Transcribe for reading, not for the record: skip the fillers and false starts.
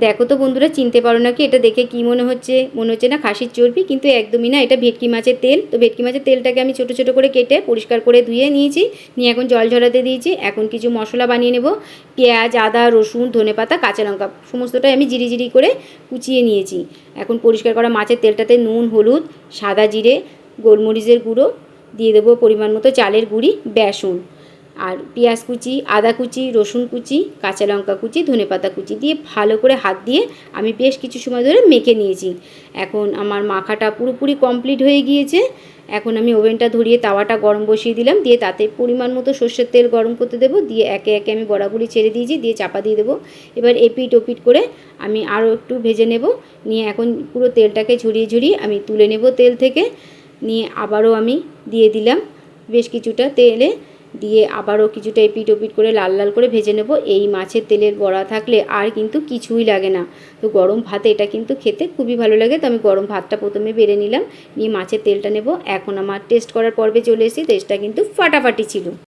দেখো তো বন্ধুরা, চিনতে পারো নাকি? এটা দেখে কি মনে হচ্ছে? মনে হচ্ছে না খাসির চর্বি, কিন্তু একদমই না, এটা ভেটকি মাছের তেল। তো ভেটকি মাছের তেলটাকে আমি ছোটো ছোটো করে কেটে পরিষ্কার করে ধুয়ে নিয়েছি, নিয়ে এখন জল ঝরাতে দিয়েছি। এখন কিছু মশলা বানিয়ে নেব। পেঁয়াজ, আদা, রসুন, ধনেপাতা, কাঁচা লঙ্কা সমস্তটাই আমি জিরি জিরি করে কুচিয়ে নিয়েছি। এখন পরিষ্কার করা মাছের তেলটাতে নুন, হলুদ, সাদা জিরে, গোলমরিচের গুঁড়ো দিয়ে দেবো, পরিমাণ মতো চালের গুঁড়ি, বেসন, আর পেঁয়াজ কুচি, আদা কুচি, রসুন কুচি, কাঁচা লঙ্কা কুচি, ধনেপাতা কুচি দিয়ে ভালো করে হাত দিয়ে আমি বেশ কিছু সময় ধরে মেখে নিয়েছি। এখন আমার মাখাটা পুরোপুরি কমপ্লিট হয়ে গিয়েছে। এখন আমি ওভেনটা ধরিয়ে তাওয়াটা গরম বসিয়ে দিলাম, দিয়ে তাতে পরিমাণ মতো সর্ষের তেল গরম করতে দেবো, দিয়ে একে একে আমি বড়াগুলি ছেড়ে দিয়েছি, দিয়ে চাপা দিয়ে দেবো। এবার এপিট ওপিট করে আমি আরও একটু ভেজে নেব। নিয়ে এখন পুরো তেলটাকে ঝরিয়ে ঝরিয়ে আমি তুলে নেব তেল থেকে। নিয়ে আবারও আমি দিয়ে দিলাম বেশ কিছুটা তেলে, দিয়ে আবারও কিছুটা এপিট ওপিট করে লাল লাল করে ভেজে নেব। এই মাছের তেলের বড়া থাকলে আর কিন্তু কিছুই লাগে না। তো গরম ভাতে এটা কিন্তু খেতে খুবই ভালো লাগে। তো আমি গরম ভাতটা প্রথমে বেড়ে নিলাম, নিয়ে মাছের তেলটা নেব। এখন আমার টেস্ট করার পর্বে চলে এসেছি। টেস্টটা কিন্তু ফাটাফাটি ছিল।